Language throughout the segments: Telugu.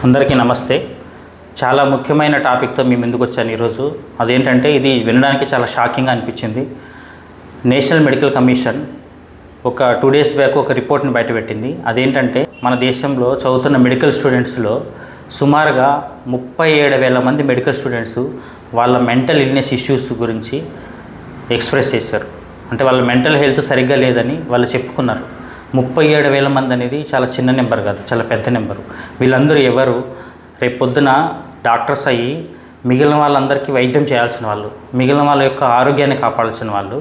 అందరికీ నమస్తే. చాలా ముఖ్యమైన టాపిక్తో మీ ముందుకు వచ్చాను ఈరోజు. అదేంటంటే ఇది వినడానికి చాలా షాకింగ్గా అనిపించింది. నేషనల్ మెడికల్ కమిషన్ ఒక 2 days బ్యాక్ ఒక రిపోర్ట్ని బయటపెట్టింది. అదేంటంటే మన దేశంలో చదువుతున్న మెడికల్ స్టూడెంట్స్లో సుమారుగా 37,000 మంది మెడికల్ స్టూడెంట్స్ వాళ్ళ మెంటల్ ఇల్నెస్ ఇష్యూస్ గురించి ఎక్స్ప్రెస్ చేశారు. అంటే వాళ్ళ మెంటల్ హెల్త్ సరిగ్గా లేదని వాళ్ళు చెప్పుకున్నారు. 37,000 మంది అనేది చాలా చిన్న నెంబర్ కాదు, చాలా పెద్ద నెంబరు. వీళ్ళందరూ ఎవరు? రేపు పొద్దున డాక్టర్స్ అయ్యి మిగిలిన వాళ్ళందరికీ వైద్యం చేయాల్సిన వాళ్ళు, మిగిలిన వాళ్ళ యొక్క ఆరోగ్యాన్ని కాపాడాల్సిన వాళ్ళు.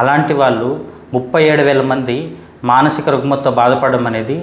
అలాంటి వాళ్ళు 37,000 మంది మానసిక రుగ్మతతో బాధపడడం అనేది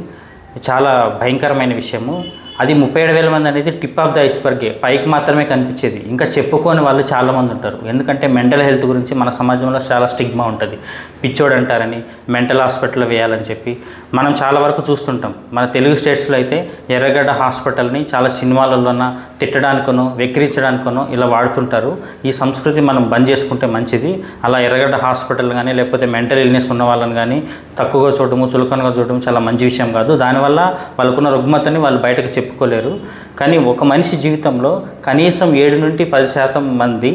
చాలా భయంకరమైన విషయము. అది 37,000 మంది అనేది టిప్ ఆఫ్ ద ఐస్బర్గే, పైకి మాత్రమే కనిపించేది. ఇంకా చెప్పుకోని వాళ్ళు చాలామంది ఉంటారు. ఎందుకంటే మెంటల్ హెల్త్ గురించి మన సమాజంలో చాలా స్టిగ్మా ఉంటుంది. పిచ్చోడు అంటారని, మెంటల్ హాస్పిటల్లో వేయాలని చెప్పి మనం చాలా వరకు చూస్తుంటాం. మన తెలుగు స్టేట్స్లో అయితే ఎర్రగడ్డ హాస్పిటల్ని చాలా సినిమాలలోన తిట్టడానికనో వెక్కిరించడానికనో ఇలా వాడుతుంటారు. ఈ సంస్కృతి మనం బంద్ చేసుకుంటే మంచిది. అలా ఎర్రగడ్డ హాస్పిటల్ కానీ లేకపోతే మెంటల్ ఇల్నెస్ ఉన్న వాళ్ళని కానీ తక్కువగా చూడటము, చులకనగా చూడటం చాలా మంచి విషయం కాదు. దానివల్ల వాళ్ళకున్న రుగ్మతని వాళ్ళు బయటకు చెప్పుకోలేరు. కానీ ఒక మనిషి జీవితంలో కనీసం 7 నుండి 10% మంది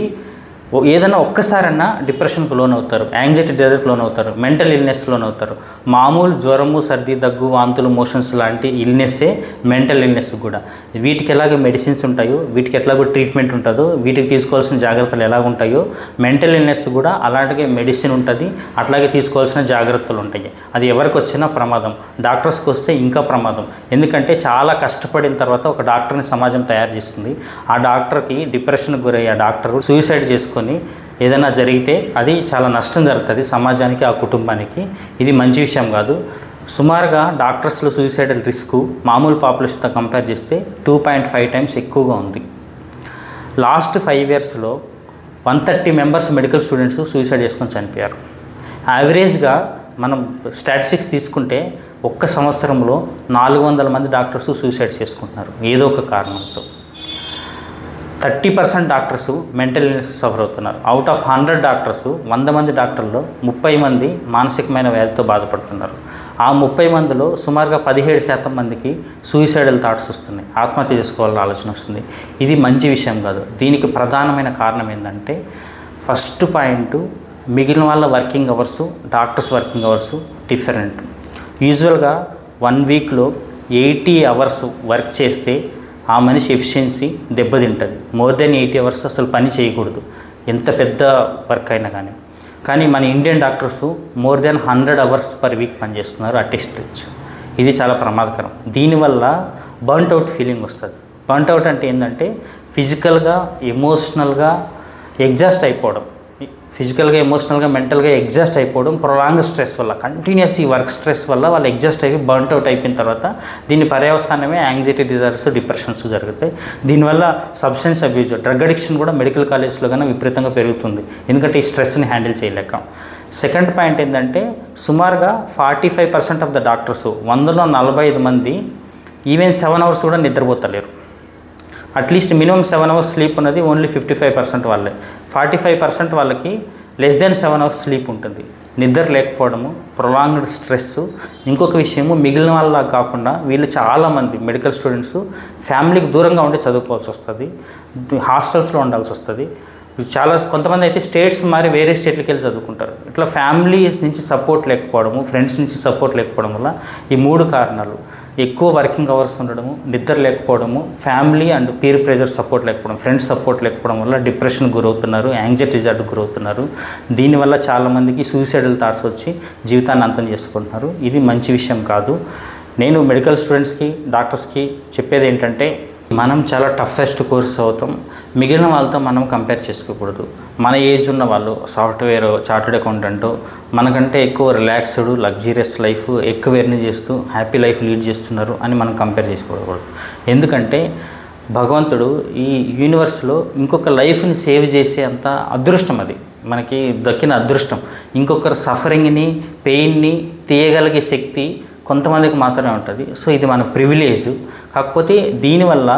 ఏదైనా ఒక్కసారన్నా డిప్రెషన్కు లోన్ అవుతారు, యాంగ్జైటీ డిజార్డర్కి లోన్ అవుతారు, మెంటల్ ఇల్నెస్ లోన్ అవుతారు. మామూలు జ్వరము, సర్ది, దగ్గు, వాంతులు, మోషన్స్ లాంటి ఇల్నెస్సే మెంటల్ ఇల్నెస్ కూడా. వీటికి ఎలాగో మెడిసిన్స్ ఉంటాయో, వీటికి ఎలాగో ట్రీట్మెంట్ ఉంటుందో, వీటికి తీసుకోవాల్సిన జాగ్రత్తలు ఎలాగ ఉంటాయో మెంటల్ ఇల్నెస్ కూడా అలాంటిగా మెడిసిన్ ఉంటుంది, అట్లాగే తీసుకోవాల్సిన జాగ్రత్తలు ఉంటాయి. అది ఎవరికి వచ్చినా ప్రమాదం, డాక్టర్స్కి వస్తే ఇంకా ప్రమాదం. ఎందుకంటే చాలా కష్టపడిన తర్వాత ఒక డాక్టర్ని సమాజం తయారు చేస్తుంది. ఆ డాక్టర్కి డిప్రెషన్కి గురయ్యే డాక్టర్ సూసైడ్ చేసుకొని ఏదైనా జరిగితే అది చాలా నష్టం జరుగుతుంది సమాజానికి, ఆ కుటుంబానికి. ఇది మంచి విషయం కాదు. సుమారుగా డాక్టర్స్లో సూసైడల్ రిస్క్ మామూలు పాపులేషన్తో కంపేర్ చేస్తే 2.5 times ఎక్కువగా ఉంది. Last 5 yearsలో 130 members medical students suicide చేసుకొని చనిపోయారు. యావరేజ్గా మనం స్టాటిస్టిక్స్ తీసుకుంటే ఒక్క సంవత్సరంలో 400 మంది డాక్టర్స్ సూసైడ్ చేసుకుంటున్నారు ఏదో ఒక కారణంతో. 30% డాక్టర్స్ మెంటల్ ఇల్నెస్ సఫర్ అవుతున్నారు. అవుట్ ఆఫ్ 100 డాక్టర్స్ 100 మంది డాక్టర్లో 30 మంది మానసికమైన వ్యాధితో బాధపడుతున్నారు. ఆ 30 మందిలో సుమారుగా 17% మందికి సూసైడల్ థాట్స్ వస్తున్నాయి, ఆత్మహత్య చేసుకోవాలని ఆలోచన వస్తుంది. ఇది మంచి విషయం కాదు. దీనికి ప్రధానమైన కారణం ఏంటంటే, ఫస్ట్ పాయింట్, మిగిలిన వాళ్ళ working hours, doctors working hours different. యూజువల్గా 1 weekలో 80 hours వర్క్ చేస్తే ఆ మనిషి ఎఫిషియన్సీ దెబ్బతింటుంది. మోర్ దెన్ 80 hours అసలు పని చేయకూడదు, ఎంత పెద్ద వర్క్ అయినా కానీ. కానీ మన Indian doctors more than 100 hours per week పనిచేస్తున్నారు అటెస్టేజ్. ఇది చాలా ప్రమాదకరం. దీనివల్ల బర్న్ట్ అవుట్ ఫీలింగ్ వస్తుంది. బర్న్ట్ అవుట్ అంటే ఏంటంటే ఫిజికల్గా, ఎమోషనల్గా ఎగ్జాస్ట్ అయిపోవడం, ఫిజికల్గా, ఎమోషనల్గా, మెంటల్గా ఎగ్జాస్ట్ అయిపోవడం, ప్రొలాంగ్ స్ట్రెస్ వల్ల, కంటిన్యూస్ ఈ వర్క్ స్ట్రెస్ వల్ల వాళ్ళు ఎగ్జాస్ట్ అయిపోయి బర్న్ట్ అవుట్ అయిపోయిన తర్వాత దీని పర్యవసానమే యాంగ్జైటీ డిజార్డర్స్, డిప్రెషన్స్ జరుగుతాయి. దీనివల్ల సబ్స్టెన్స్ అబ్యూజ్, డ్రగ్ అడిక్షన్ కూడా మెడికల్ కాలేజ్లో కానీ విపరీతంగా పెరుగుతుంది, ఎందుకంటే ఈ స్ట్రెస్ని హ్యాండిల్ చేయలేక. సెకండ్ పాయింట్ ఏంటంటే, సుమారుగా 45% ఆఫ్ ద డాక్టర్స్, 100లో 45 మంది ఈవెన్ 7 hours కూడా నిద్రపోతలేరు. అట్లీస్ట్ మినిమం 7 hours స్లీప్ ఉన్నది ఓన్లీ 55% వాళ్ళే. 45% వాళ్ళకి లెస్ దెన్ 7 hours స్లీప్ ఉంటుంది. నిద్ర లేకపోవడము, ప్రొలాంగ్డ్ స్ట్రెస్. ఇంకొక విషయము, మిగిలిన వాళ్ళ కాకుండా వీళ్ళు చాలామంది మెడికల్ స్టూడెంట్స్ ఫ్యామిలీకి దూరంగా ఉండి చదువుకోవాల్సి వస్తుంది, హాస్టల్స్లో ఉండాల్సి వస్తుంది. కొంతమంది అయితే స్టేట్స్ మారి వేరే స్టేట్లకి వెళ్ళి చదువుకుంటారు. ఇట్లా ఫ్యామిలీ నుంచి సపోర్ట్ లేకపోవడము, ఫ్రెండ్స్ నుంచి సపోర్ట్ లేకపోవడం వల్ల ఈ 3 కారణాలు, ఎక్కువ వర్కింగ్ అవర్స్ ఉండడము, నిద్ర లేకపోవడము, family and peer pressure support లేకపోవడం, ఫ్రెండ్స్ సపోర్ట్ లేకపోవడం వల్ల డిప్రెషన్కి గురవుతున్నారు, యాంగ్జైటీ డిజార్డర్కి గురవుతున్నారు. దీనివల్ల చాలామందికి సూసైడల్ థాట్స్ వచ్చి జీవితాన్ని అంతం చేసుకుంటున్నారు. ఇది మంచి విషయం కాదు. నేను మెడికల్ స్టూడెంట్స్కి, డాక్టర్స్కి చెప్పేది ఏంటంటే, మనం చాలా టఫెస్ట్ కోర్స్ అవుతాం, మిగిలిన వాళ్ళతో మనం కంపేర్ చేసుకోకూడదు. మన ఏజ్ ఉన్న వాళ్ళు సాఫ్ట్వేర్, చార్టెడ్ అకౌంటెంట్ మనకంటే ఎక్కువ రిలాక్స్డ్, లగ్జరియస్ లైఫ్, ఎక్కువ ఎర్న్ చేస్తూ హ్యాపీ లైఫ్ లీడ్ చేస్తున్నారు అని మనం కంపేర్ చేసుకోకూడదు. ఎందుకంటే భగవంతుడు ఈ యూనివర్స్లో ఇంకొక లైఫ్ని సేవ్ చేసే అంత అదృష్టం, అది మనకి దక్కిన అదృష్టం. ఇంకొకరు సఫరింగ్ని, పెయిన్ని తీయగలిగే శక్తి కొంతమందికి మాత్రమే ఉంటుంది. సో ఇది మన ప్రివిలేజ్. కాకపోతే దీనివల్ల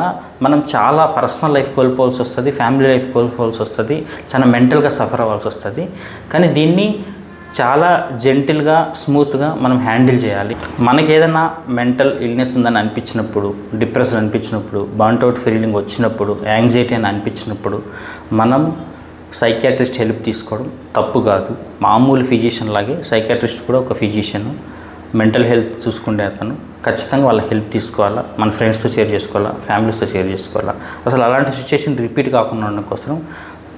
మనం చాలా పర్సనల్ లైఫ్ కోల్పోవాల్సి వస్తుంది, ఫ్యామిలీ లైఫ్ కోల్పోవాల్సి వస్తుంది, చాలా మెంటల్గా సఫర్ అవ్వాల్సి వస్తుంది. కానీ దీన్ని చాలా జెంటిల్గా స్మూత్గా మనం హ్యాండిల్ చేయాలి. మనకి ఏదైనా మెంటల్ ఇల్నెస్ ఉందని అనిపించినప్పుడు, డిప్రెషన్ అనిపించినప్పుడు, బర్న్అవుట్ ఫీలింగ్ వచ్చినప్పుడు, యాంగ్జైటీ అని అనిపించినప్పుడు మనం సైకియాట్రిస్ట్ హెల్ప్ తీసుకోవడం తప్పు కాదు. మామూలు ఫిజిషియన్ లాగే సైకియాట్రిస్ట్ కూడా ఒక ఫిజిషియన్, మెంటల్ హెల్త్ చూసుకునే అతను. ఖచ్చితంగా వాళ్ళ హెల్ప్ తీసుకోవాలా, మన ఫ్రెండ్స్తో షేర్ చేసుకోవాలా, ఫ్యామిలీస్తో షేర్ చేసుకోవాలా. అసలు అలాంటి సిచ్యుయేషన్ రిపీట్ కాకుండా ఉండడం కోసం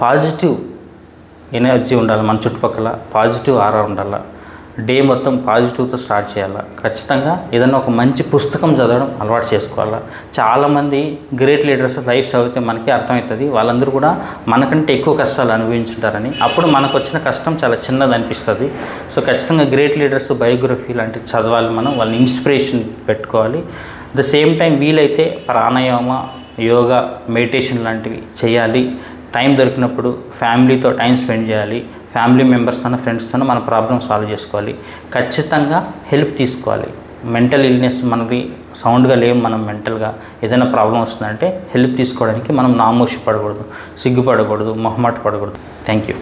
పాజిటివ్ ఎనర్జీ ఉండాలి, మన చుట్టుపక్కల పాజిటివ్ ఆరా ఉండాలి, డే మొత్తం పాజిటివ్తో స్టార్ట్ చేయాలా. ఖచ్చితంగా ఏదైనా ఒక మంచి పుస్తకం చదవడం అలవాటు చేసుకోవాలా. చాలామంది గ్రేట్ లీడర్స్ లైఫ్ చదివితే మనకి అర్థమవుతుంది వాళ్ళందరూ కూడా మనకంటే ఎక్కువ కష్టాలు అనుభవించుంటారని. అప్పుడు మనకు వచ్చిన కష్టం చాలా చిన్నది అనిపిస్తుంది. సో ఖచ్చితంగా గ్రేట్ లీడర్స్ బయోగ్రఫీ లాంటివి చదవాలి, మనం వాళ్ళని ఇన్స్పిరేషన్ పెట్టుకోవాలి. అట్ ద సేమ్ టైం వీలైతే ప్రాణాయామ, యోగా, మెడిటేషన్ లాంటివి చేయాలి. టైం దొరికినప్పుడు ఫ్యామిలీతో టైం స్పెండ్ చేయాలి, ఫ్యామిలీ మెంబర్స్తోనో ఫ్రెండ్స్తోనో మన ప్రాబ్లమ్ సాల్వ్ చేసుకోవాలి. ఖచ్చితంగా హెల్ప్ తీసుకోవాలి. మెంటల్ ఇల్నెస్ మనది సౌండ్గా లేవు, మనం మెంటల్గా ఏదైనా ప్రాబ్లం వస్తుందంటే హెల్ప్ తీసుకోవడానికి మనం నామోషి పడకూడదు, సిగ్గుపడకూడదు, మొహమాట పడకూడదు. Thank you.